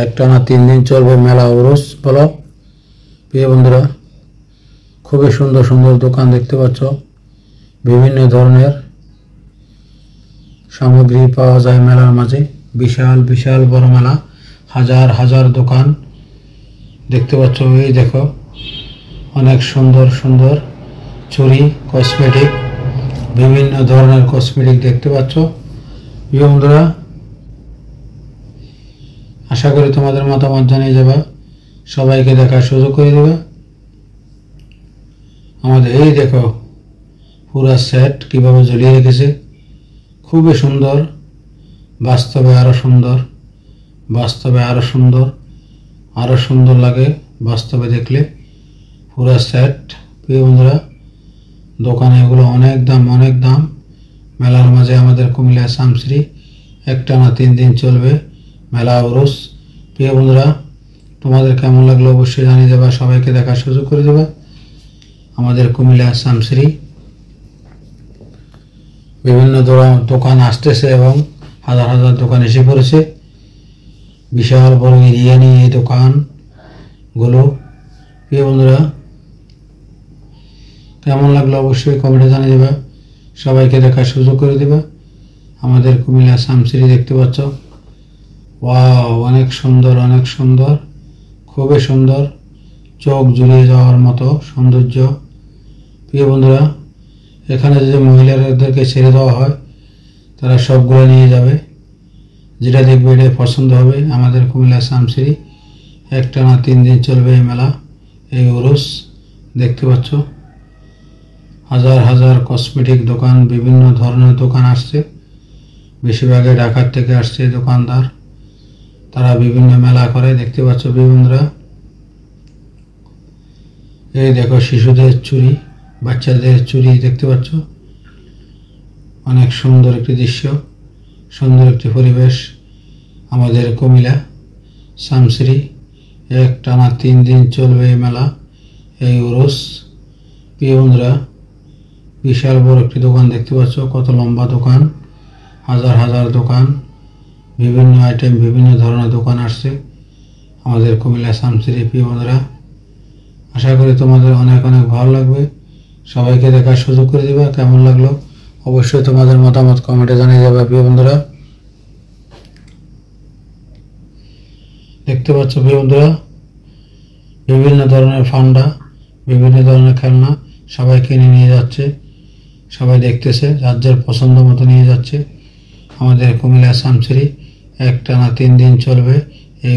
একটানা 3 দিন চলবে মেলা উরুস। বলো প্রিয় বন্ধুরা, খুবই সুন্দর সুন্দর দোকান দেখতে পাচ্ছ। বিভিন্ন ধরনের সামগ্রী পাওয়া যায় মেলার মাঝে। বিশাল বিশাল বড় মেলা, হাজার হাজার দোকান দেখতে পাচ্ছ। এই দেখো, অনেক সুন্দর সুন্দর চুড়ি, কসমেটিক, বিভিন্ন ধরনের কসমেটিক দেখতে পাচ্ছ। প্রিয় বন্ধুরা, আশা করি তোমাদের মতামত জানিয়ে যাবে, সবাইকে দেখার সুযোগ করে দেবে। আমাদের এই দেখো পুরা সেট কিভাবে ঝুলিয়ে রেখেছে, খুবই সুন্দর। বাস্তবে আরো সুন্দর, বাস্তবে আরো সুন্দর, আরো সুন্দর লাগে বাস্তবে দেখলে পুরা সেট। প্রিয় বন্ধুরা, দোকানে এগুলো অনেক দাম, অনেক দাম। মেলার মাঝে আমাদের কুমিল্লা শামশ্রী একটানা 3 দিন চলবে মেলা উরুস। প্রিয় বন্ধুরা, তোমাদের কেমন লাগলো অবশ্যই জানিয়ে দেবে, সবাইকে দেখার সুযোগ করে দেবে। আমাদের কুমিল্লা শামশ্রী বিভিন্ন দোকান আসতেছে এবং হাজার হাজার দোকান এসে পড়েছে। বিশাল বড় এরিয়া নিয়ে এই দোকানগুলো। প্রিয় বন্ধুরা, কেমন লাগলো অবশ্যই কমেন্টে জানিয়ে দেবে, সবাইকে দেখার সুযোগ করে দেবে। আমাদের কুমিল্লা শামশ্রী দেখতে পাচ্ছ, ওয়াও, অনেক সুন্দর, অনেক সুন্দর, খুবই সুন্দর, চোখ জুড়িয়ে যাওয়ার মতো সৌন্দর্য। প্রিয় বন্ধুরা, এখানে যদি মহিলাদেরকে ছেড়ে দেওয়া হয় তারা সবগুলো নিয়ে যাবে, যেটা দেখবে এটাই পছন্দ হবে। আমাদের কুমিল্লা শামশ্রী একটানা 3 দিন চলবে এই মেলা, এই উরুস। দেখতে পাচ্ছ হাজার হাজার কসমেটিক দোকান, বিভিন্ন ধরনের দোকান আসছে। বেশিরভাগে ঢাকার থেকে আসছে দোকানদার, তারা বিভিন্ন মেলা করে। দেখতে পাচ্ছ বন্ধুরা, এই দেখো শিশুদের চুড়ি, বাচ্চাদের চুড়ি দেখতে পাচ্ছ। অনেক সুন্দর একটি দৃশ্য, সুন্দর একটি পরিবেশ। আমাদের কুমিল্লা শামশ্রী একটানা 3 দিন চলবে এই মেলা, এই উরুস। প্রিয় বন্ধুরা, বিশাল বড় একটি দোকান দেখতে পাচ্ছ, কত লম্বা দোকান, হাজার হাজার দোকান, বিভিন্ন আইটেম, বিভিন্ন ধরনের দোকান আসছে আমাদের কুমিল্লা শামশ্রী। প্রিয় বন্ধুরা, আশা করি তোমাদের অনেক অনেক ভালো লাগবে, সবাইকে দেখার সুযোগ করে দেবে। কেমন লাগলো অবশ্যই তোমাদের মতামত কমেন্টে জানিয়ে যাবে। প্রিয় বন্ধুরা, দেখতে পাচ্ছ প্রিয় বন্ধুরা, বিভিন্ন ধরনের ফান্ডা, বিভিন্ন ধরনের খেলনা সবাই কিনে নিয়ে যাচ্ছে, সবাই দেখতেছে, যার যার পছন্দ মতো নিয়ে যাচ্ছে। আমাদের কুমিল্লা শামশ্রী একটানা 3 দিন চলবে এই